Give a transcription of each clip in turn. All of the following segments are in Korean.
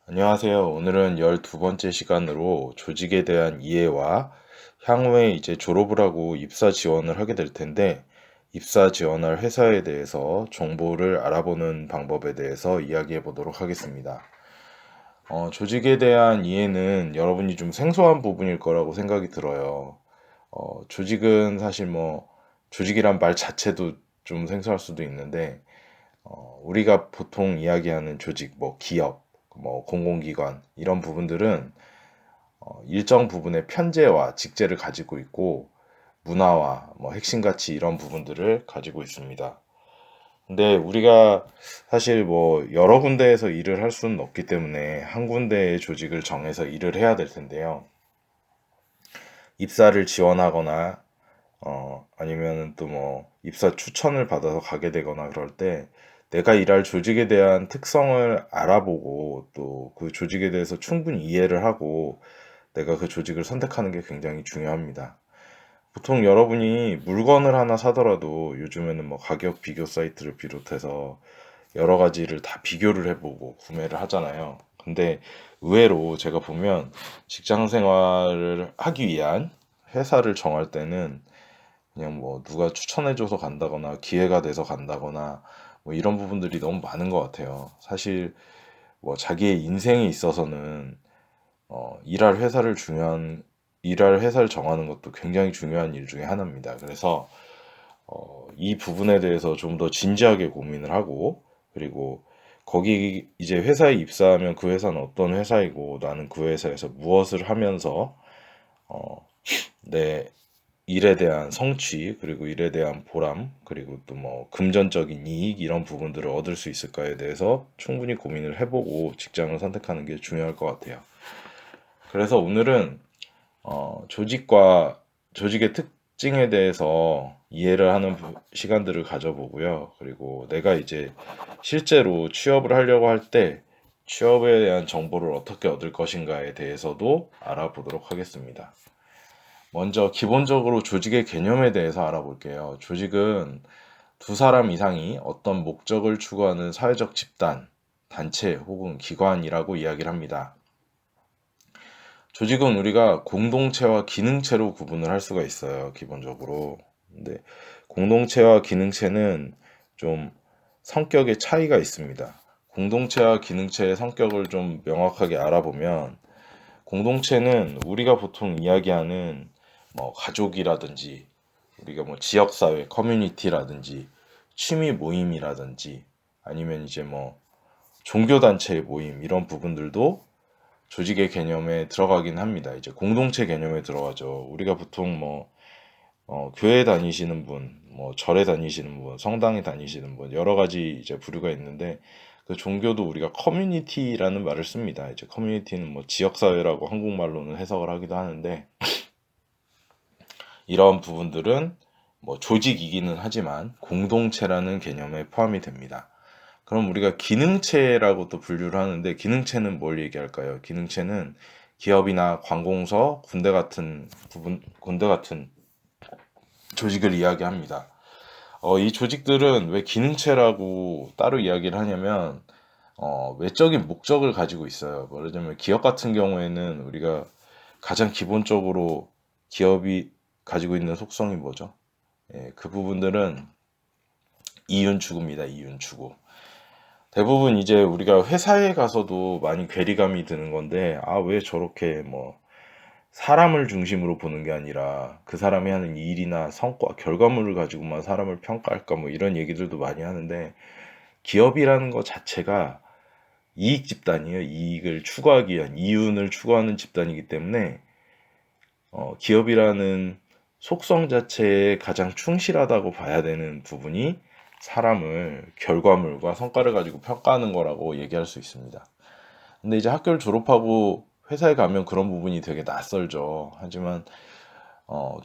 안녕하세요. 오늘은 12번째 시간으로 조직에 대한 이해와 향후에 이제 졸업을 하고 입사 지원을 하게 될 텐데, 입사 지원할 회사에 대해서 정보를 알아보는 방법에 대해서 이야기해 보도록 하겠습니다. 조직에 대한 이해는 여러분이 좀 생소한 부분일 거라고 생각이 들어요. 조직은 사실 조직이란 말 자체도 좀 생소할 수도 있는데, 우리가 보통 이야기하는 조직, 기업, 공공기관, 이런 부분들은 일정 부분의 편제와 직제를 가지고 있고, 문화와 핵심 가치 이런 부분들을 가지고 있습니다. 근데 우리가 사실 여러 군데에서 일을 할 수는 없기 때문에 한 군데의 조직을 정해서 일을 해야 될 텐데요. 입사를 지원하거나 아니면은 또 입사 추천을 받아서 가게 되거나 그럴 때 내가 일할 조직에 대한 특성을 알아보고 또 그 조직에 대해서 충분히 이해를 하고 내가 그 조직을 선택하는 게 굉장히 중요합니다. 보통 여러분이 물건을 하나 사더라도 요즘에는 가격 비교 사이트를 비롯해서 여러 가지를 다 비교를 해보고 구매를 하잖아요. 근데 의외로 제가 보면 직장 생활을 하기 위한 회사를 정할 때는 그냥 누가 추천해줘서 간다거나 기회가 돼서 간다거나 이런 부분들이 너무 많은 것 같아요. 사실 자기의 인생에 있어서는 일할 회사를 정하는 것도 굉장히 중요한 일 중에 하나입니다. 그래서 이 부분에 대해서 좀 더 진지하게 고민을 하고, 그리고 거기 이제 회사에 입사하면 그 회사는 어떤 회사이고 나는 그 회사에서 무엇을 하면서 어, 내 일에 대한 성취, 그리고 일에 대한 보람, 그리고 또 금전적인 이익 이런 부분들을 얻을 수 있을까에 대해서 충분히 고민을 해보고 직장을 선택하는 게 중요할 것 같아요. 그래서 오늘은 조직의 특징에 대해서 이해를 하는 시간들을 가져보고요. 그리고 내가 이제 실제로 취업을 하려고 할 때 취업에 대한 정보를 어떻게 얻을 것인가에 대해서도 알아보도록 하겠습니다. 먼저 기본적으로 조직의 개념에 대해서 알아볼게요. 조직은 두 사람 이상이 어떤 목적을 추구하는 사회적 집단, 단체 혹은 기관이라고 이야기를 합니다. 조직은 우리가 공동체와 기능체로 구분을 할 수가 있어요, 기본적으로. 근데 공동체와 기능체는 좀 성격의 차이가 있습니다. 공동체와 기능체의 성격을 좀 명확하게 알아보면, 공동체는 우리가 보통 이야기하는 가족이라든지 우리가 지역사회, 커뮤니티라든지 취미 모임이라든지 아니면 이제 종교단체의 모임 이런 부분들도 조직의 개념에 들어가긴 합니다. 이제 공동체 개념에 들어가죠. 우리가 보통 교회 다니시는 분, 절에 다니시는 분, 성당에 다니시는 분, 여러 가지 이제 부류가 있는데 그 종교도 우리가 커뮤니티라는 말을 씁니다. 이제 커뮤니티는 지역사회라고 한국말로는 해석을 하기도 하는데 이런 부분들은 조직이기는 하지만 공동체라는 개념에 포함이 됩니다. 그럼 우리가 기능체라고 또 분류를 하는데 기능체는 뭘 얘기할까요? 기능체는 기업이나 관공서, 군대 같은 조직을 이야기합니다. 이 조직들은 왜 기능체라고 따로 이야기를 하냐면 외적인 목적을 가지고 있어요. 예를 들면 기업 같은 경우에는 우리가 가장 기본적으로 기업이 가지고 있는 속성이 뭐죠? 예, 그 부분들은 이윤 추구입니다. 이윤 추구. 대부분 이제 우리가 회사에 가서도 많이 괴리감이 드는 건데, 왜 저렇게 사람을 중심으로 보는 게 아니라 그 사람이 하는 일이나 성과, 결과물을 가지고만 사람을 평가할까 이런 얘기들도 많이 하는데, 기업이라는 것 자체가 이익 집단이에요. 이익을 추구하기 위한, 이윤을 추구하는 집단이기 때문에, 기업이라는 속성 자체에 가장 충실하다고 봐야 되는 부분이 사람을 결과물과 성과를 가지고 평가하는 거라고 얘기할 수 있습니다. 근데 이제 학교를 졸업하고 회사에 가면 그런 부분이 되게 낯설죠. 하지만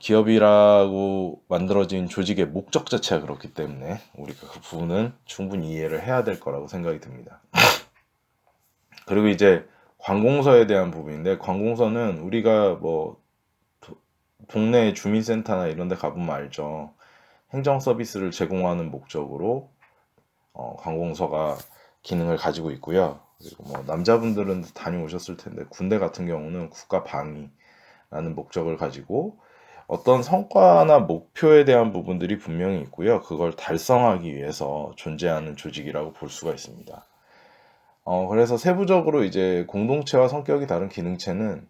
기업이라고 만들어진 조직의 목적 자체가 그렇기 때문에 우리가 그 부분은 충분히 이해를 해야 될 거라고 생각이 듭니다. 그리고 이제 관공서에 대한 부분인데, 관공서는 우리가 동네 주민센터나 이런 데 가보면 알죠. 행정 서비스를 제공하는 목적으로 관공서가 기능을 가지고 있고요. 그리고 뭐 남자분들은 다녀오셨을 텐데 군대 같은 경우는 국가 방위라는 목적을 가지고 어떤 성과나 목표에 대한 부분들이 분명히 있고요. 그걸 달성하기 위해서 존재하는 조직이라고 볼 수가 있습니다. 그래서 세부적으로 이제 공동체와 성격이 다른 기능체는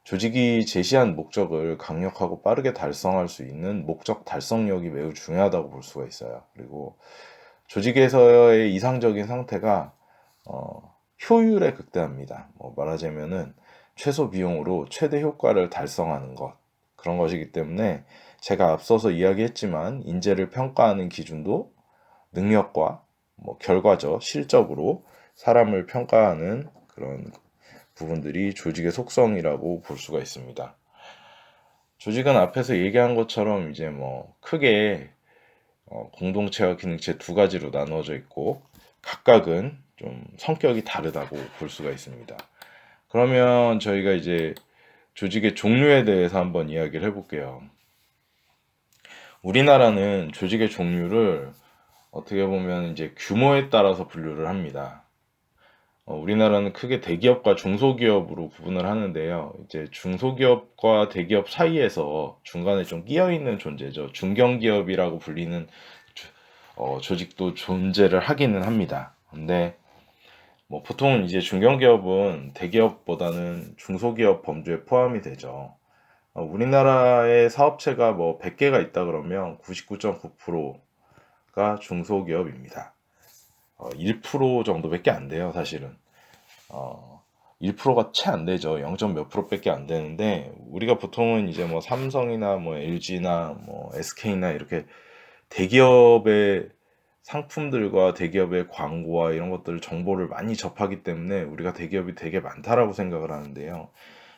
조직이 제시한 목적을 강력하고 빠르게 달성할 수 있는 목적 달성력이 매우 중요하다고 볼 수가 있어요. 그리고 조직에서의 이상적인 상태가 효율에 극대합니다. 뭐 말하자면은 최소 비용으로 최대 효과를 달성하는 것, 그런 것이기 때문에 제가 앞서서 이야기했지만 인재를 평가하는 기준도 능력과 뭐 결과적, 실적으로 사람을 평가하는 그런 부분들이 조직의 속성이라고 볼 수가 있습니다. 조직은 앞에서 얘기한 것처럼 이제 뭐 크게 공동체와 기능체 두 가지로 나누어져 있고 각각은 좀 성격이 다르다고 볼 수가 있습니다. 그러면 저희가 이제 조직의 종류에 대해서 한번 이야기를 해볼게요. 우리나라는 조직의 종류를 어떻게 보면 이제 규모에 따라서 분류를 합니다. 우리나라는 크게 대기업과 중소기업으로 구분을 하는데요. 이제 중소기업과 대기업 사이에서 중간에 좀 끼어 있는 존재죠. 중견기업이라고 불리는 조직도 존재를 하기는 합니다. 근데 뭐 보통 이제 중견기업은 대기업보다는 중소기업 범주에 포함이 되죠. 우리나라의 사업체가 뭐 100개가 있다 그러면 99.9%가 중소기업입니다. 1% 정도밖에 안 돼요, 사실은. 1%가 채 안 되죠. 0. 몇 프로밖에 안 되는데 우리가 보통은 이제 뭐 삼성이나 뭐 LG나 뭐 SK나 이렇게 대기업의 상품들과 대기업의 광고와 이런 것들 정보를 많이 접하기 때문에 우리가 대기업이 되게 많다라고 생각을 하는데요.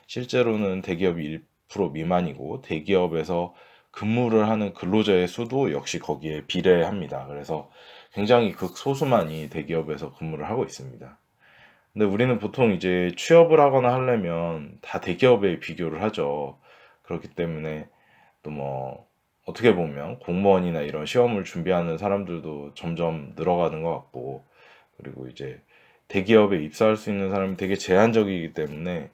실제로는 대기업이 1% 미만이고 대기업에서 근무를 하는 근로자의 수도 역시 거기에 비례합니다. 그래서 굉장히 극소수만이 대기업에서 근무를 하고 있습니다. 근데 우리는 보통 이제 취업을 하거나 하려면 다 대기업에 비교를 하죠. 그렇기 때문에 또 뭐 어떻게 보면 공무원이나 이런 시험을 준비하는 사람들도 점점 늘어가는 것 같고, 그리고 이제 대기업에 입사할 수 있는 사람이 되게 제한적이기 때문에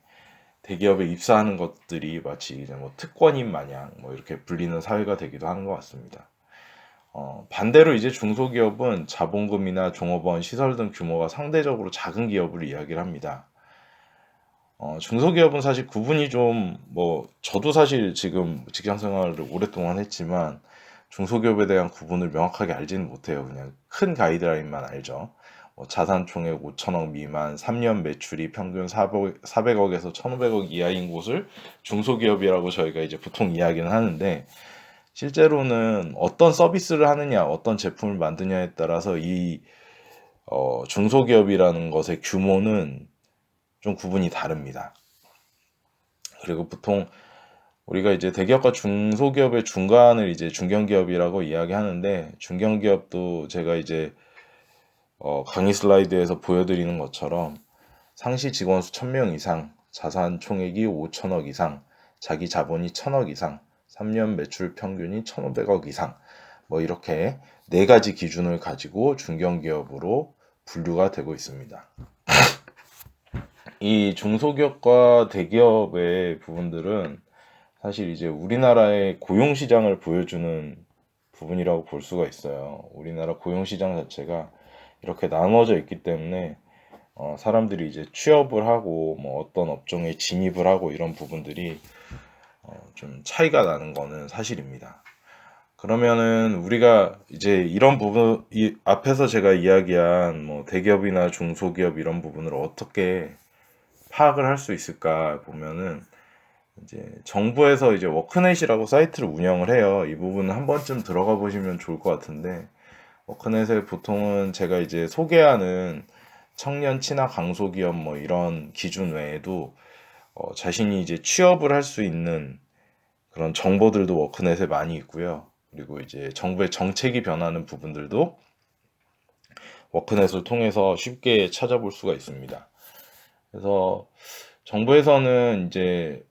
대기업에 입사하는 것들이 마치 이제 뭐 특권인 마냥 뭐 이렇게 불리는 사회가 되기도 하는 것 같습니다. 반대로 이제 중소기업은 자본금이나 종업원, 시설 등 규모가 상대적으로 작은 기업을 이야기를 합니다. 중소기업은 사실 구분이 좀, 뭐, 저도 사실 지금 직장 생활을 오랫동안 했지만, 중소기업에 대한 구분을 명확하게 알지는 못해요. 그냥 큰 가이드라인만 알죠. 뭐 자산 총액 5천억 미만, 3년 매출이 평균 400억에서 1,500억 이하인 곳을 중소기업이라고 저희가 이제 보통 이야기는 하는데, 실제로는 어떤 서비스를 하느냐, 어떤 제품을 만드냐에 따라서 이 중소기업이라는 것의 규모는 좀 구분이 다릅니다. 그리고 보통 우리가 이제 대기업과 중소기업의 중간을 이제 중견기업이라고 이야기하는데, 중견기업도 제가 이제 강의 슬라이드에서 보여드리는 것처럼 상시 직원 수 1000명 이상, 자산 총액이 5천억 이상, 자기 자본이 1000억 이상, 3년 매출 평균이 1500억 이상, 뭐 이렇게 네 가지 기준을 가지고 중견기업으로 분류가 되고 있습니다. 이 중소기업과 대기업의 부분들은 사실 이제 우리나라의 고용시장을 보여주는 부분이라고 볼 수가 있어요. 우리나라 고용시장 자체가 이렇게 나눠져 있기 때문에 사람들이 이제 취업을 하고 뭐 어떤 업종에 진입을 하고 이런 부분들이 좀 차이가 나는 거는 사실입니다. 그러면은 우리가 이제 이런 부분, 이 앞에서 제가 이야기한 뭐 대기업이나 중소기업 이런 부분을 어떻게 파악을 할 수 있을까 보면은 이제 정부에서 이제 워크넷이라고 사이트를 운영을 해요. 이 부분은 한 번쯤 들어가 보시면 좋을 것 같은데, 워크넷에 보통은 제가 이제 소개하는 청년 친화 강소기업 뭐 이런 기준 외에도 자신이 이제 취업을 할 수 있는 그런 정보들도 워크넷에 많이 있고요. 그리고 이제 정부의 정책이 변하는 부분들도 워크넷을 통해서 쉽게 찾아볼 수가 있습니다. 그래서 정부에서는 이제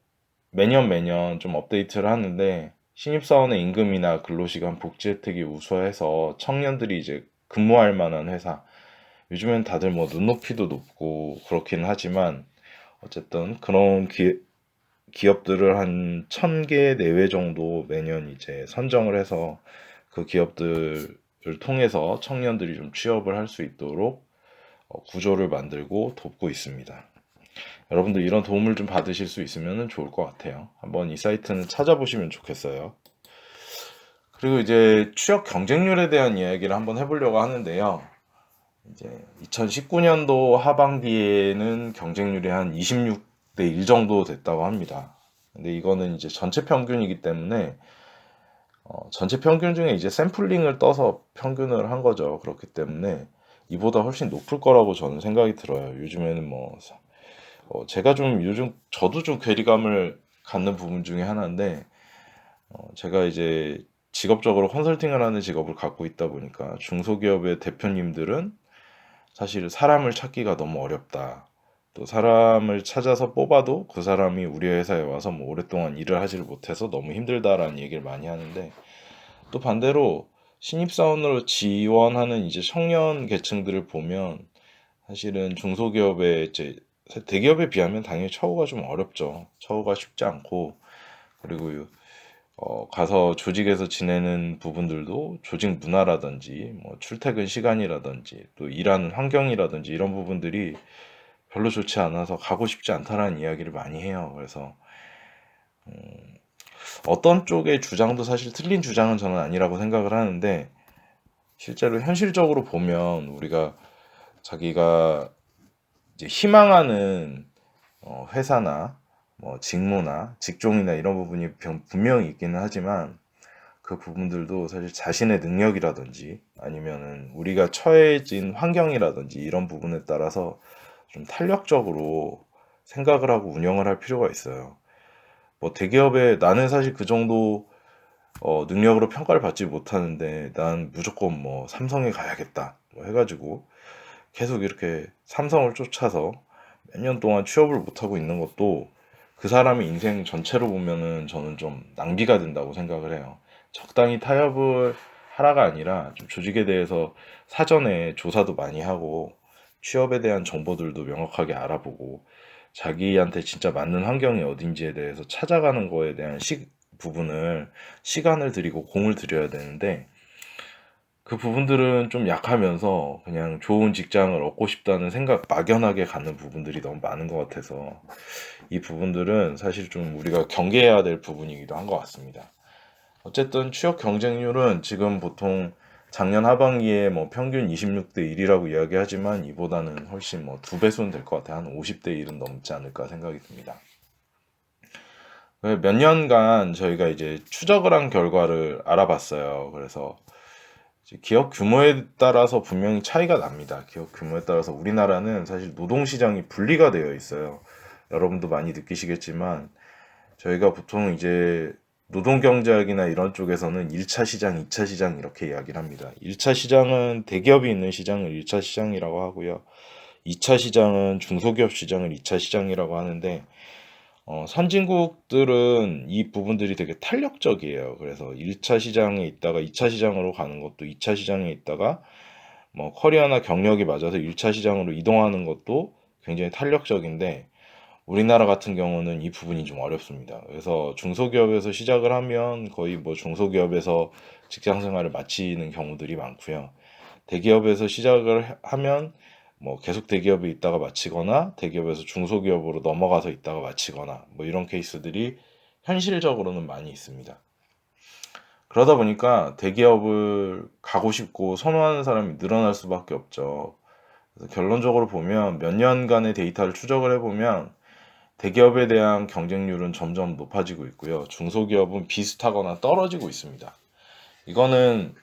매년 좀 업데이트를 하는데, 신입사원의 임금이나 근로시간 복지 혜택이 우수해서 청년들이 이제 근무할 만한 회사, 요즘엔 다들 뭐 눈높이도 높고 그렇긴 하지만 어쨌든 그런 기업들을 한 1000개 내외 정도 매년 이제 선정을 해서 그 기업들을 통해서 청년들이 좀 취업을 할 수 있도록 구조를 만들고 돕고 있습니다. 여러분들 이런 도움을 좀 받으실 수 있으면 좋을 것 같아요. 한번 이 사이트는 찾아보시면 좋겠어요. 그리고 이제 취업 경쟁률에 대한 이야기를 한번 해보려고 하는데요. 이제 2019년도 하반기에는 경쟁률이 한 26대 1 정도 됐다고 합니다. 근데 이거는 이제 전체 평균이기 때문에 전체 평균 중에 이제 샘플링을 떠서 평균을 한 거죠. 그렇기 때문에 이보다 훨씬 높을 거라고 저는 생각이 들어요. 요즘에는 뭐 제가 좀 요즘 저도 좀 괴리감을 갖는 부분 중에 하나인데 제가 이제 직업적으로 컨설팅을 하는 직업을 갖고 있다 보니까 중소기업의 대표님들은 사실 사람을 찾기가 너무 어렵다. 또 사람을 찾아서 뽑아도 그 사람이 우리 회사에 와서 뭐 오랫동안 일을 하지를 못해서 너무 힘들다라는 얘기를 많이 하는데 또 반대로 신입사원으로 지원하는 이제 청년 계층들을 보면 사실은 중소기업의 이제 대기업에 비하면 당연히 처우가 좀 어렵죠. 처우가 쉽지 않고 그리고 가서 조직에서 지내는 부분들도 조직 문화라든지 뭐 출퇴근 시간이라든지 또 일하는 환경이라든지 이런 부분들이 별로 좋지 않아서 가고 싶지 않다라는 이야기를 많이 해요. 그래서 어떤 쪽의 주장도 사실 틀린 주장은 저는 아니라고 생각을 하는데 실제로 현실적으로 보면 우리가 자기가 이제 희망하는 회사나 뭐 직무나 직종이나 이런 부분이 분명히 있기는 하지만 그 부분들도 사실 자신의 능력이라든지 아니면은 우리가 처해진 환경이라든지 이런 부분에 따라서 좀 탄력적으로 생각을 하고 운영을 할 필요가 있어요. 뭐 대기업에 나는 사실 그 정도 능력으로 평가를 받지 못하는데 난 무조건 뭐 삼성에 가야겠다 뭐 해가지고 계속 이렇게 삼성을 쫓아서 몇 년 동안 취업을 못하고 있는 것도 그 사람의 인생 전체로 보면은 저는 좀 낭비가 된다고 생각을 해요. 적당히 타협을 하라가 아니라 좀 조직에 대해서 사전에 조사도 많이 하고 취업에 대한 정보들도 명확하게 알아보고 자기한테 진짜 맞는 환경이 어딘지에 대해서 찾아가는 거에 대한 부분을 시간을 들이고 공을 들여야 되는데 그 부분들은 좀 약하면서 그냥 좋은 직장을 얻고 싶다는 생각 막연하게 갖는 부분들이 너무 많은 것 같아서 이 부분들은 사실 좀 우리가 경계해야 될 부분이기도 한 것 같습니다. 어쨌든 취업 경쟁률은 지금 보통 작년 하반기에 뭐 평균 26대 1이라고 이야기하지만 이보다는 훨씬 뭐 두 배수는 될 것 같아요. 한 50대 1은 넘지 않을까 생각이 듭니다. 몇 년간 저희가 이제 추적을 한 결과를 알아봤어요. 그래서 기업 규모에 따라서 분명히 차이가 납니다. 기업 규모에 따라서 우리나라는 사실 노동시장이 분리가 되어 있어요. 여러분도 많이 느끼시겠지만 저희가 보통 이제 노동경제학이나 이런 쪽에서는 1차 시장, 2차 시장 이렇게 이야기를 합니다. 1차 시장은 대기업이 있는 시장을 1차 시장이라고 하고요. 2차 시장은 중소기업 시장을 2차 시장이라고 하는데 선진국들은 이 부분들이 되게 탄력적이에요. 그래서 1차 시장에 있다가 2차 시장으로 가는 것도 2차 시장에 있다가 뭐 커리어나 경력이 맞아서 1차 시장으로 이동하는 것도 굉장히 탄력적인데 우리나라 같은 경우는 이 부분이 좀 어렵습니다. 그래서 중소기업에서 시작을 하면 거의 뭐 중소기업에서 직장 생활을 마치는 경우들이 많고요. 대기업에서 시작을 하면 뭐 계속 대기업에 있다가 마치거나 대기업에서 중소기업으로 넘어가서 있다가 마치거나 뭐 이런 케이스들이 현실적으로는 많이 있습니다. 그러다 보니까 대기업을 가고 싶고 선호하는 사람이 늘어날 수밖에 없죠. 그래서 결론적으로 보면 몇 년간의 데이터를 추적을 해보면 대기업에 대한 경쟁률은 점점 높아지고 있고요. 중소기업은 비슷하거나 떨어지고 있습니다. 이거는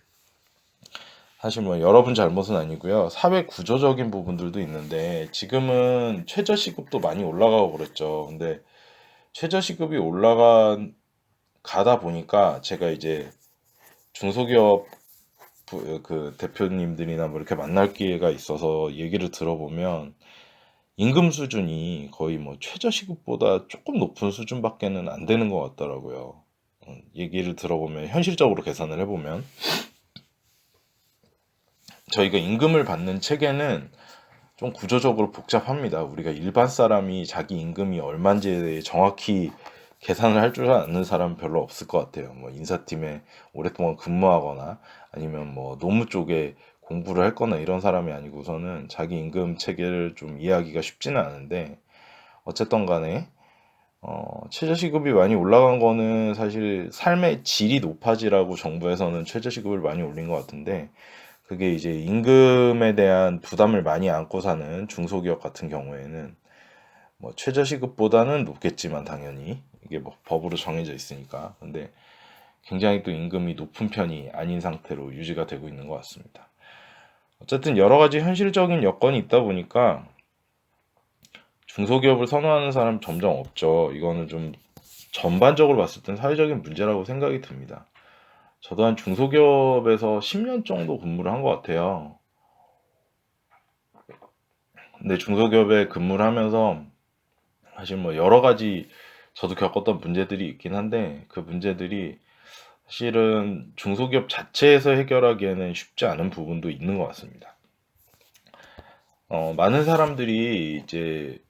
사실 뭐 여러분 잘못은 아니고요. 사회 구조적인 부분들도 있는데 지금은 최저시급도 많이 올라가고 그랬죠. 근데 최저시급이 가다 보니까 제가 이제 중소기업 그 대표님들이나 뭐 이렇게 만날 기회가 있어서 얘기를 들어보면 임금 수준이 거의 뭐 최저시급보다 조금 높은 수준밖에는 안 되는 것 같더라고요. 얘기를 들어보면 현실적으로 계산을 해보면 저희가 임금을 받는 체계는 좀 구조적으로 복잡합니다. 우리가 일반 사람이 자기 임금이 얼마인지에 대해 정확히 계산을 할 줄 아는 사람은 별로 없을 것 같아요. 뭐 인사팀에 오랫동안 근무하거나 아니면 뭐 노무 쪽에 공부를 했거나 이런 사람이 아니고서는 자기 임금 체계를 좀 이해하기가 쉽지는 않은데, 어쨌든 간에 최저시급이 많이 올라간 거는 사실 삶의 질이 높아지라고 정부에서는 최저시급을 많이 올린 것 같은데, 그게 이제 임금에 대한 부담을 많이 안고 사는 중소기업 같은 경우에는 뭐 최저시급보다는 높겠지만 당연히 이게 뭐 법으로 정해져 있으니까, 근데 굉장히 또 임금이 높은 편이 아닌 상태로 유지가 되고 있는 것 같습니다. 어쨌든 여러 가지 현실적인 여건이 있다 보니까 중소기업을 선호하는 사람 점점 없죠. 이거는 좀 전반적으로 봤을 땐 사회적인 문제라고 생각이 듭니다. 저도 한 중소기업에서 10년 정도 근무를 한 것 같아요. 근데 중소기업에 근무를 하면서 사실 뭐 여러 가지 저도 겪었던 문제들이 있긴 한데, 그 문제들이 사실은 중소기업 자체에서 해결하기에는 쉽지 않은 부분도 있는 것 같습니다. 많은 사람들이 이제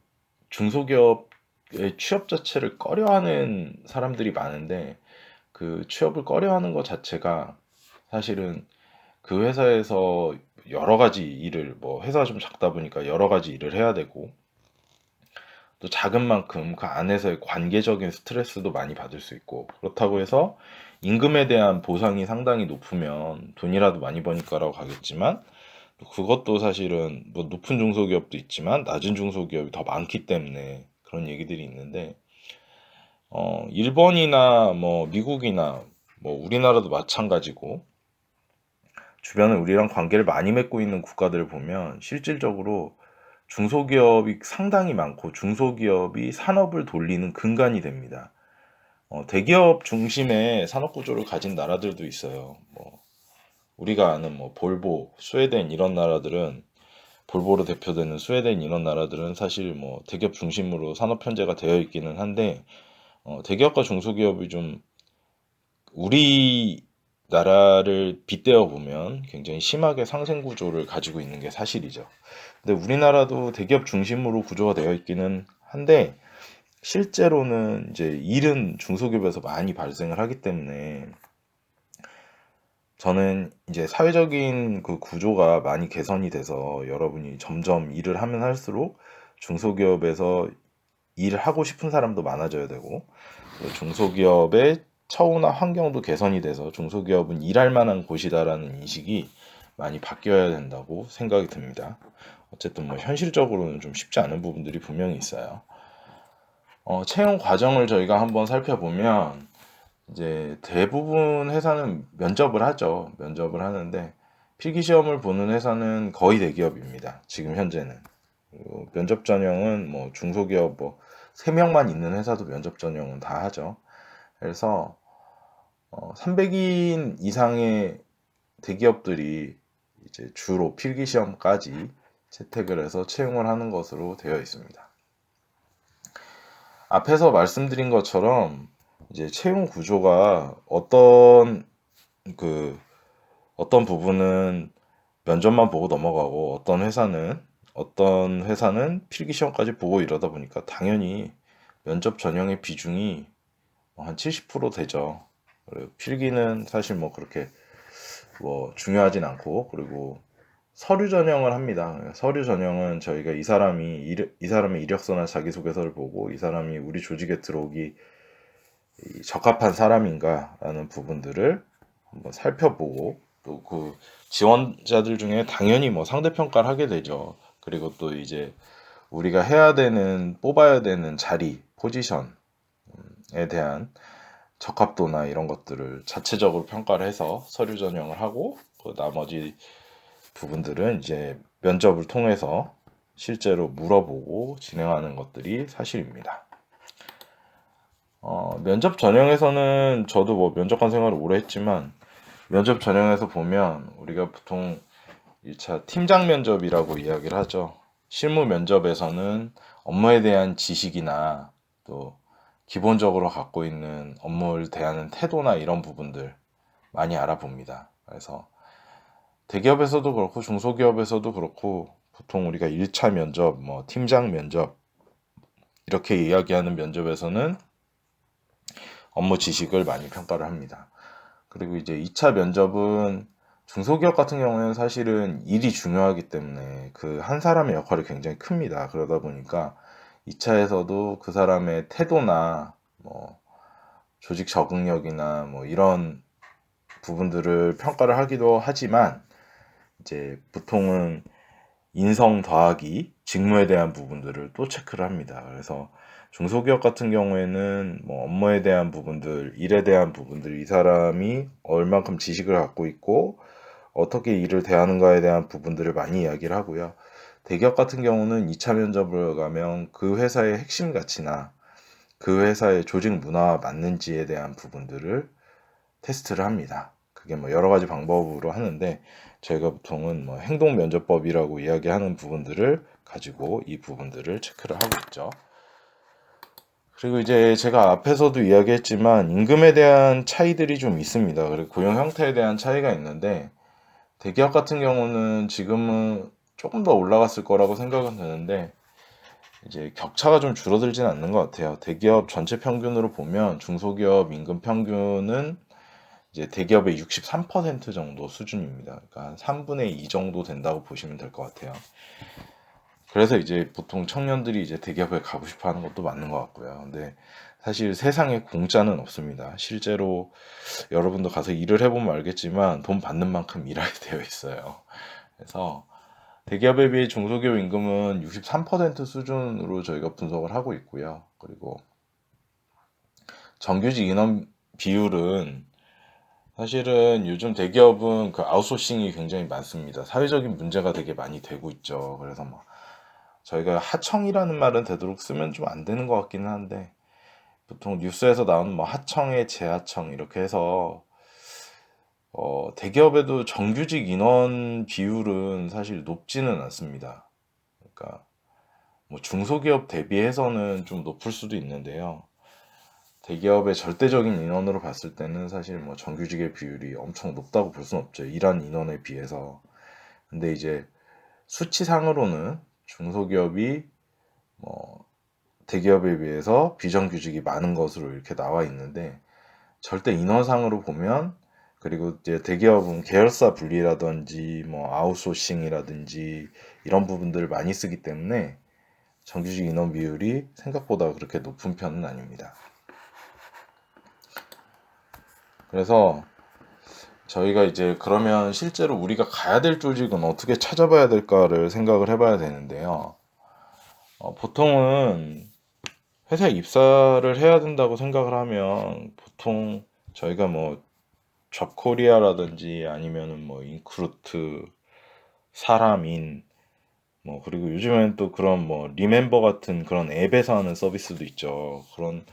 중소기업의 취업 자체를 꺼려하는 사람들이 많은데, 그 취업을 꺼려하는 것 자체가 사실은 그 회사에서 여러 가지 일을, 뭐 회사가 좀 작다 보니까 여러 가지 일을 해야 되고, 또 작은 만큼 그 안에서의 관계적인 스트레스도 많이 받을 수 있고, 그렇다고 해서 임금에 대한 보상이 상당히 높으면 돈이라도 많이 버니까라고 가겠지만, 또 그것도 사실은 뭐 높은 중소기업도 있지만 낮은 중소기업이 더 많기 때문에 그런 얘기들이 있는데, 일본이나 뭐 미국이나 뭐 우리나라도 마찬가지고, 주변에 우리랑 관계를 많이 맺고 있는 국가들을 보면 실질적으로 중소기업이 상당히 많고 중소기업이 산업을 돌리는 근간이 됩니다. 대기업 중심의 산업 구조를 가진 나라들도 있어요. 뭐 우리가 아는 뭐 볼보, 스웨덴 이런 나라들은, 볼보로 대표되는 스웨덴 이런 나라들은 사실 뭐 대기업 중심으로 산업 편제가 되어 있기는 한데, 대기업과 중소기업이 좀 우리나라를 빗대어 보면 굉장히 심하게 상생 구조를 가지고 있는 게 사실이죠. 근데 우리나라도 대기업 중심으로 구조가 되어 있기는 한데, 실제로는 이제 일은 중소기업에서 많이 발생을 하기 때문에, 저는 이제 사회적인 그 구조가 많이 개선이 돼서 여러분이 점점 일을 하면 할수록 중소기업에서 일을 하고 싶은 사람도 많아져야 되고, 또 중소기업의 처우나 환경도 개선이 돼서 중소기업은 일할 만한 곳이다라는 인식이 많이 바뀌어야 된다고 생각이 듭니다. 어쨌든 뭐 현실적으로는 좀 쉽지 않은 부분들이 분명히 있어요. 채용 과정을 저희가 한번 살펴보면, 이제 대부분 회사는 면접을 하죠. 면접을 하는데 필기 시험을 보는 회사는 거의 대기업입니다. 지금 현재는. 그리고 면접 전형은 뭐 중소기업 뭐 3명만 있는 회사도 면접 전형은 다 하죠. 그래서 300인 이상의 대기업들이 이제 주로 필기 시험까지 채택을 해서 채용을 하는 것으로 되어 있습니다. 앞에서 말씀드린 것처럼 이제 채용 구조가 그 어떤 부분은 면접만 보고 넘어가고, 어떤 회사는 필기 시험까지 보고, 이러다 보니까 당연히 면접 전형의 비중이 한 70% 되죠. 그리고 필기는 사실 뭐 그렇게 뭐 중요하진 않고, 그리고 서류 전형을 합니다. 서류 전형은 저희가 이 사람의 이력서나 자기소개서를 보고 이 사람이 우리 조직에 들어오기 적합한 사람인가라는 부분들을 한번 살펴보고, 또 그 지원자들 중에 당연히 뭐 상대평가를 하게 되죠. 그리고 또 이제 우리가 뽑아야 되는 자리, 포지션에 대한 적합도나 이런 것들을 자체적으로 평가를 해서 서류 전형을 하고, 그 나머지 부분들은 이제 면접을 통해서 실제로 물어보고 진행하는 것들이 사실입니다. 면접 전형에서는 저도 뭐 면접관 생활을 오래 했지만, 면접 전형에서 보면 우리가 보통 1차 팀장 면접이라고 이야기를 하죠. 실무 면접에서는 업무에 대한 지식이나 또 기본적으로 갖고 있는 업무를 대하는 태도나 이런 부분들 많이 알아봅니다. 그래서 대기업에서도 그렇고 중소기업에서도 그렇고 보통 우리가 1차 면접, 뭐 팀장 면접 이렇게 이야기하는 면접에서는 업무 지식을 많이 평가를 합니다. 그리고 이제 2차 면접은 중소기업 같은 경우에는 사실은 일이 중요하기 때문에 그 한 사람의 역할이 굉장히 큽니다. 그러다 보니까 2차에서도 그 사람의 태도나 뭐 조직 적응력이나 뭐 이런 부분들을 평가를 하기도 하지만 이제 보통은 인성 더하기 직무에 대한 부분들을 또 체크를 합니다. 그래서 중소기업 같은 경우에는 뭐 업무에 대한 부분들, 일에 대한 부분들, 이 사람이 얼만큼 지식을 갖고 있고 어떻게 일을 대하는가에 대한 부분들을 많이 이야기를 하고요. 대기업 같은 경우는 2차 면접을 가면 그 회사의 핵심 가치나 그 회사의 조직 문화와 맞는지에 대한 부분들을 테스트를 합니다. 그게 뭐 여러 가지 방법으로 하는데 저희가 보통은 뭐 행동 면접법이라고 이야기하는 부분들을 가지고 이 부분들을 체크를 하고 있죠. 그리고 이제 제가 앞에서도 이야기했지만 임금에 대한 차이들이 좀 있습니다. 그리고 고용 형태에 대한 차이가 있는데 대기업 같은 경우는 지금은 조금 더 올라갔을 거라고 생각은 드는데 이제 격차가 좀 줄어들진 않는 것 같아요. 대기업 전체 평균으로 보면 중소기업 임금 평균은 이제 대기업의 63% 정도 수준입니다. 그러니까 한 3분의 2 정도 된다고 보시면 될 것 같아요. 그래서 이제 보통 청년들이 이제 대기업에 가고 싶어 하는 것도 맞는 것 같고요. 근데 사실 세상에 공짜는 없습니다. 실제로 여러분도 가서 일을 해보면 알겠지만 돈 받는 만큼 일하게 되어 있어요. 그래서 대기업에 비해 중소기업 임금은 63% 수준으로 저희가 분석을 하고 있고요. 그리고 정규직 인원 비율은 사실은 요즘 대기업은 그 아웃소싱이 굉장히 많습니다. 사회적인 문제가 되게 많이 되고 있죠. 그래서 뭐 저희가 하청이라는 말은 되도록 쓰면 좀 안 되는 것 같기는 한데 보통 뉴스에서 나오는 뭐 하청의 재하청 이렇게 해서 대기업에도 정규직 인원 비율은 사실 높지는 않습니다. 그러니까 뭐 중소기업 대비해서는 좀 높을 수도 있는데요. 대기업의 절대적인 인원으로 봤을 때는 사실 뭐 정규직의 비율이 엄청 높다고 볼 수는 없죠. 일한 인원에 비해서. 근데 이제 수치상으로는 중소기업이 뭐 대기업에 비해서 비정규직이 많은 것으로 이렇게 나와 있는데 절대 인원상으로 보면 그리고 이제 대기업은 계열사 분리라든지 뭐 아웃소싱이라든지 이런 부분들을 많이 쓰기 때문에 정규직 인원 비율이 생각보다 그렇게 높은 편은 아닙니다. 그래서 저희가 이제 그러면 실제로 우리가 가야 될 조직은 어떻게 찾아봐야 될까를 생각을 해봐야 되는데요. 보통은 회사에 입사를 해야 된다고 생각을 하면 보통 저희가 뭐 잡코리아라든지 아니면은 뭐 인크루트, 사람인 뭐 그리고 요즘엔 또 그런 뭐 리멤버 같은 그런 앱에서 하는 서비스도 있죠. 그런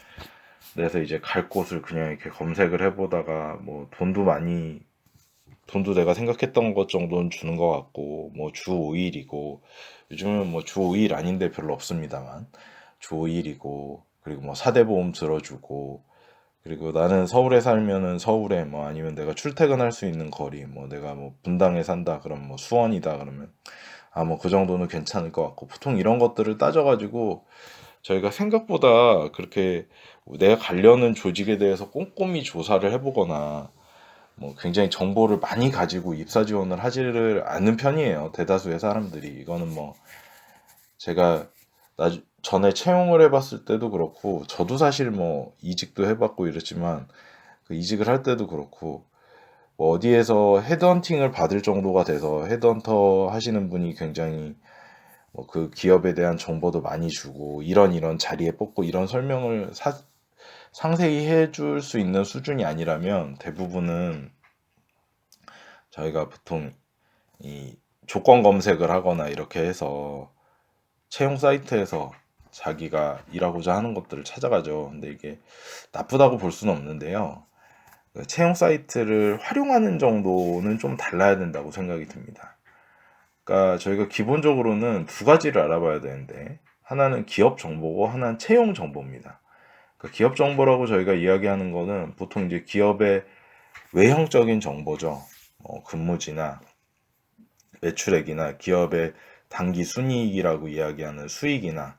데서 이제 갈 곳을 그냥 이렇게 검색을 해보다가 뭐 돈도 내가 생각했던 것 정도는 주는 것 같고 뭐 주 5일이고 요즘은 뭐 주 5일 아닌데 별로 없습니다만 주 5일이고 그리고 뭐 사대보험 들어주고 그리고 나는 서울에 살면은 서울에 뭐 아니면 내가 출퇴근할 수 있는 거리 뭐 내가 뭐 분당에 산다 그러면 뭐 수원이다 그러면 아 뭐 그 정도는 괜찮을 것 같고 보통 이런 것들을 따져가지고 저희가 생각보다 그렇게 내가 가려는 조직에 대해서 꼼꼼히 조사를 해보거나 뭐 굉장히 정보를 많이 가지고 입사 지원을 하지를 않는 편이에요. 대다수의 사람들이. 이거는 뭐 제가 전에 채용을 해봤을 때도 그렇고 저도 사실 뭐 이직도 해봤고 이랬지만 그 이직을 할 때도 그렇고 뭐 어디에서 헤드헌팅을 받을 정도가 돼서 헤드헌터 하시는 분이 굉장히 뭐 그 기업에 대한 정보도 많이 주고 이런 자리에 뽑고 이런 설명을 상세히 해줄 수 있는 수준이 아니라면 대부분은 저희가 보통 이 조건 검색을 하거나 이렇게 해서 채용 사이트에서 자기가 일하고자 하는 것들을 찾아가죠. 근데 이게 나쁘다고 볼 수는 없는데요. 그 채용 사이트를 활용하는 정도는 좀 달라야 된다고 생각이 듭니다. 그러니까 저희가 기본적으로는 두 가지를 알아봐야 되는데 하나는 기업 정보고 하나는 채용 정보입니다. 그러니까 기업 정보라고 저희가 이야기하는 거는 보통 이제 기업의 외형적인 정보죠. 근무지나 매출액이나 기업의 단기 순이익이라고 이야기하는 수익이나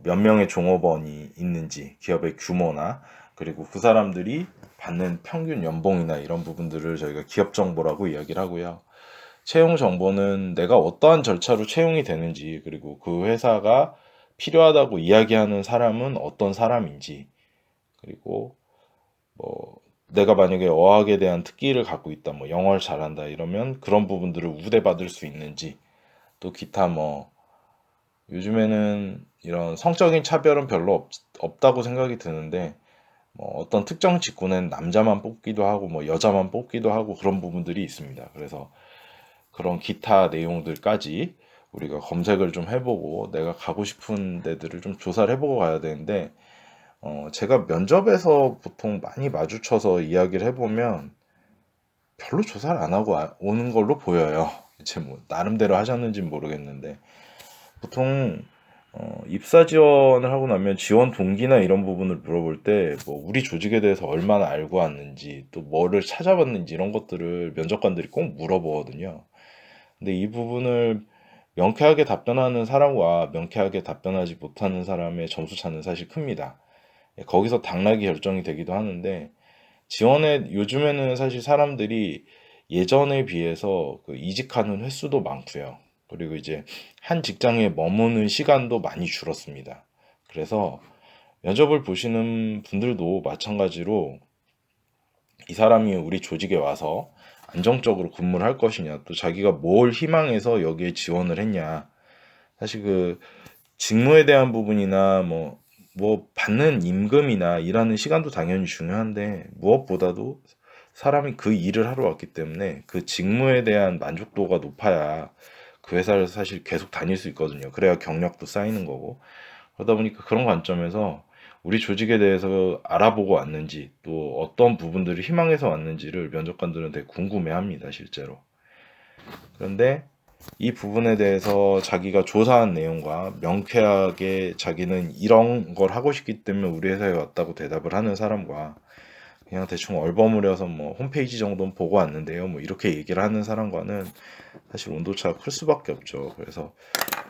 몇 명의 종업원이 있는지, 기업의 규모나, 그리고 그 사람들이 받는 평균 연봉이나 이런 부분들을 저희가 기업 정보라고 이야기를 하고요. 채용 정보는 내가 어떠한 절차로 채용이 되는지, 그리고 그 회사가 필요하다고 이야기하는 사람은 어떤 사람인지, 그리고 뭐 내가 만약에 어학에 대한 특기를 갖고 있다, 뭐 영어를 잘한다 이러면 그런 부분들을 우대받을 수 있는지, 또 기타 뭐 요즘에는 이런 성적인 차별은 별로 없다고 생각이 드는데, 뭐 어떤 특정 직군엔 남자만 뽑기도 하고 뭐 여자만 뽑기도 하고 그런 부분들이 있습니다. 그래서 그런 기타 내용들까지 우리가 검색을 좀 해보고 내가 가고 싶은 데들을 좀 조사를 해보고 가야 되는데, 제가 면접에서 보통 많이 마주쳐서 이야기를 해보면 별로 조사를 안 하고 오는 걸로 보여요. 이제 뭐 나름대로 하셨는지는 모르겠는데, 보통 입사 지원을 하고 나면 지원 동기나 이런 부분을 물어볼 때 뭐 우리 조직에 대해서 얼마나 알고 왔는지, 또 뭐를 찾아봤는지 이런 것들을 면접관들이 꼭 물어보거든요. 근데 이 부분을 명쾌하게 답변하는 사람과 명쾌하게 답변하지 못하는 사람의 점수 차는 사실 큽니다. 예, 거기서 당락이 결정이 되기도 하는데, 지원에 요즘에는 사실 사람들이 예전에 비해서 그 이직하는 횟수도 많고요. 그리고 이제 한 직장에 머무는 시간도 많이 줄었습니다. 그래서 면접을 보시는 분들도 마찬가지로 이 사람이 우리 조직에 와서 안정적으로 근무를 할 것이냐, 또 자기가 뭘 희망해서 여기에 지원을 했냐. 사실 그 직무에 대한 부분이나 뭐 받는 임금이나 일하는 시간도 당연히 중요한데, 무엇보다도 사람이 그 일을 하러 왔기 때문에 그 직무에 대한 만족도가 높아야 그 회사를 사실 계속 다닐 수 있거든요. 그래야 경력도 쌓이는 거고. 그러다 보니까 그런 관점에서 우리 조직에 대해서 알아보고 왔는지, 또 어떤 부분들을 희망해서 왔는지를 면접관들은 되게 궁금해합니다, 실제로. 그런데 이 부분에 대해서 자기가 조사한 내용과 명쾌하게 자기는 이런 걸 하고 싶기 때문에 우리 회사에 왔다고 대답을 하는 사람과, 그냥 대충 얼버무려서 뭐 홈페이지 정도는 보고 왔는데요, 뭐 이렇게 얘기를 하는 사람과는 사실 온도차가 클 수밖에 없죠. 그래서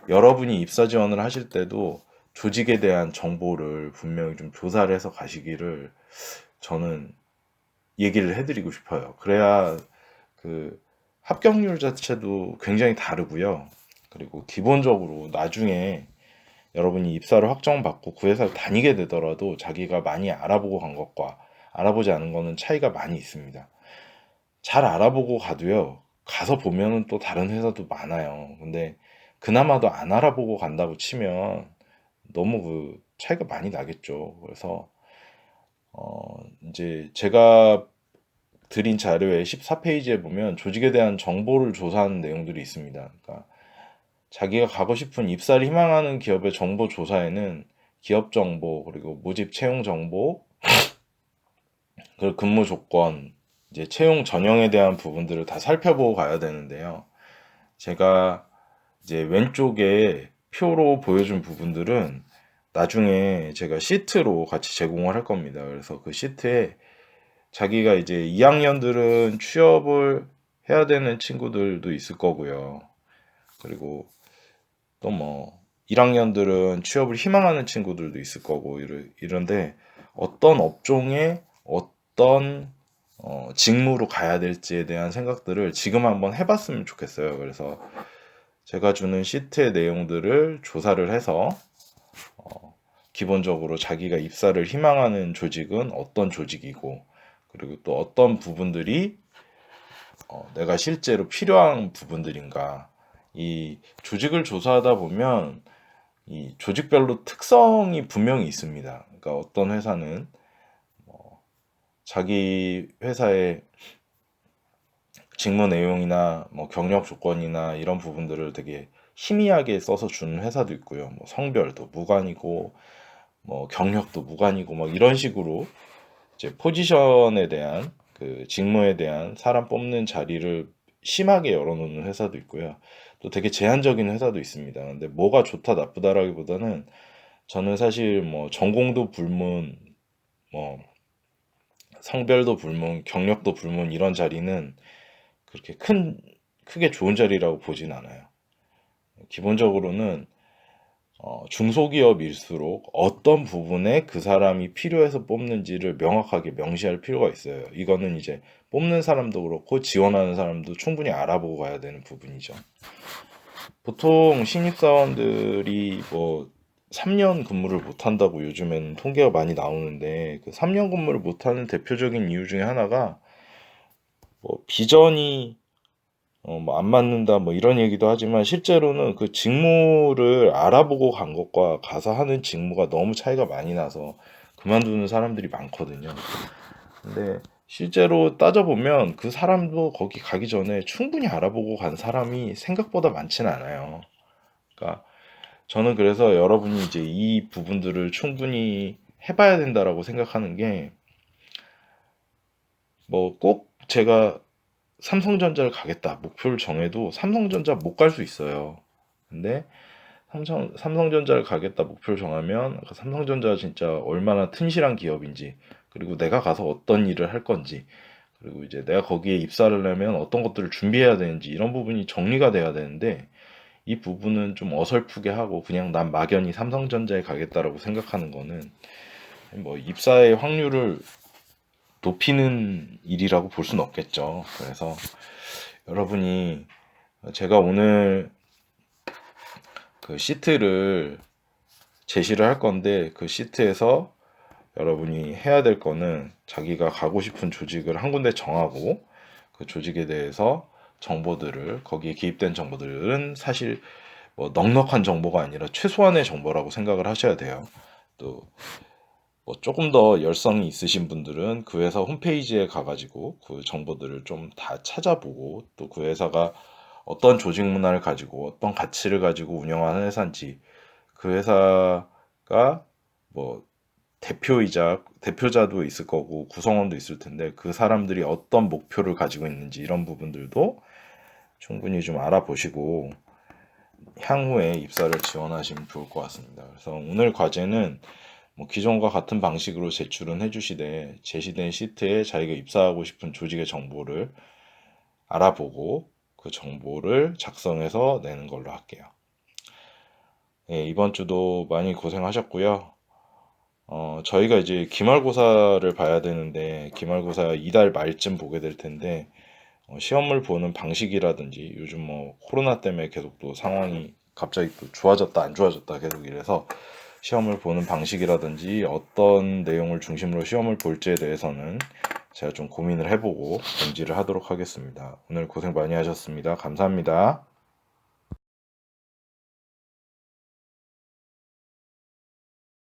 여러분이 입사 지원을 하실 때도 조직에 대한 정보를 분명히 좀 조사를 해서 가시기를 저는 얘기를 해드리고 싶어요. 그래야 그 합격률 자체도 굉장히 다르고요. 그리고 기본적으로 나중에 여러분이 입사를 확정받고 그 회사를 다니게 되더라도 자기가 많이 알아보고 간 것과 알아보지 않은 거는 차이가 많이 있습니다. 잘 알아보고 가도요, 가서 보면은 또 다른 회사도 많아요. 근데 그나마도 안 알아보고 간다고 치면 너무 그 차이가 많이 나겠죠. 그래서 이제 제가 드린 자료의 14페이지에 보면 조직에 대한 정보를 조사하는 내용들이 있습니다. 그러니까 자기가 가고 싶은 입사를 희망하는 기업의 정보 조사에는 기업 정보, 그리고 모집 채용 정보, 그리고 근무 조건, 이제 채용 전형에 대한 부분들을 다 살펴보고 가야 되는데요. 제가 이제 왼쪽에 표로 보여준 부분들은 나중에 제가 시트로 같이 제공을 할 겁니다. 그래서 그 시트에 자기가 이제 2학년들은 취업을 해야 되는 친구들도 있을 거고요. 그리고 또 뭐 1학년들은 취업을 희망하는 친구들도 있을 거고, 이런데 어떤 업종에 어떤 직무로 가야 될지에 대한 생각들을 지금 한번 해봤으면 좋겠어요. 그래서 제가 주는 시트의 내용들을 조사를 해서 기본적으로 자기가 입사를 희망하는 조직은 어떤 조직이고, 그리고 또 어떤 부분들이 내가 실제로 필요한 부분들인가. 이 조직을 조사하다 보면 이 조직별로 특성이 분명히 있습니다. 그러니까 어떤 회사는 자기 회사의 직무 내용이나 뭐 경력 조건이나 이런 부분들을 되게 희미하게 써서 주는 회사도 있고요. 뭐 성별도 무관이고, 뭐 경력도 무관이고, 막 이런 식으로 이제 포지션에 대한, 그 직무에 대한 사람 뽑는 자리를 심하게 열어놓는 회사도 있고요. 또 되게 제한적인 회사도 있습니다. 근데 뭐가 좋다 나쁘다라기보다는 저는 사실 뭐 전공도 불문, 뭐 성별도 불문, 경력도 불문 이런 자리는 그렇게 큰 크게 좋은 자리라고 보진 않아요. 기본적으로는 중소기업일수록 어떤 부분에 그 사람이 필요해서 뽑는지를 명확하게 명시할 필요가 있어요. 이거는 이제 뽑는 사람도 그렇고 지원하는 사람도 충분히 알아보고 가야 되는 부분이죠. 보통 신입사원들이 뭐 3년 근무를 못한다고 요즘에는 통계가 많이 나오는데, 그 3년 근무를 못하는 대표적인 이유 중에 하나가 뭐 비전이 뭐 안 맞는다 뭐 이런 얘기도 하지만, 실제로는 그 직무를 알아보고 간 것과 가서 하는 직무가 너무 차이가 많이 나서 그만두는 사람들이 많거든요. 근데 실제로 따져보면 그 사람도 거기 가기 전에 충분히 알아보고 간 사람이 생각보다 많지는 않아요. 그러니까 저는 그래서 여러분이 이제 이 부분들을 충분히 해봐야 된다라고 생각하는 게, 뭐 꼭 제가 삼성전자를 가겠다 목표를 정해도 삼성전자 못 갈 수 있어요. 근데 삼성전자를 가겠다 목표를 정하면 그 삼성전자가 진짜 얼마나 튼실한 기업인지, 그리고 내가 가서 어떤 일을 할 건지, 그리고 이제 내가 거기에 입사를 하면 어떤 것들을 준비해야 되는지, 이런 부분이 정리가 돼야 되는데, 이 부분은 좀 어설프게 하고 그냥 난 막연히 삼성전자에 가겠다라고 생각하는 거는 뭐 입사의 확률을 높이는 일이라고 볼 수는 없겠죠. 그래서 여러분이, 제가 오늘 그 시트를 제시를 할 건데, 그 시트에서 여러분이 해야 될 거는 자기가 가고 싶은 조직을 한 군데 정하고, 그 조직에 대해서 정보들을, 거기에 기입된 정보들은 사실 뭐 넉넉한 정보가 아니라 최소한의 정보라고 생각을 하셔야 돼요. 또 뭐 조금 더 열성이 있으신 분들은 그 회사 홈페이지에 가가지고 그 정보들을 좀 다 찾아보고, 또 그 회사가 어떤 조직 문화를 가지고 어떤 가치를 가지고 운영하는 회사인지, 그 회사가 뭐 대표자도 있을 거고 구성원도 있을 텐데 그 사람들이 어떤 목표를 가지고 있는지, 이런 부분들도 충분히 좀 알아보시고 향후에 입사를 지원하시면 좋을 것 같습니다. 그래서 오늘 과제는 뭐 기존과 같은 방식으로 제출은 해주시되, 제시된 시트에 자기가 입사하고 싶은 조직의 정보를 알아보고 그 정보를 작성해서 내는 걸로 할게요. 예, 이번 주도 많이 고생하셨고요. 저희가 이제 기말고사를 봐야 되는데, 기말고사 이달 말쯤 보게 될 텐데, 시험을 보는 방식이라든지, 요즘 뭐 코로나 때문에 계속 또 상황이 갑자기 또 좋아졌다 안 좋아졌다 계속 이래서, 시험을 보는 방식이라든지 어떤 내용을 중심으로 시험을 볼지에 대해서는 제가 좀 고민을 해보고 공지를 하도록 하겠습니다. 오늘 고생 많이 하셨습니다. 감사합니다.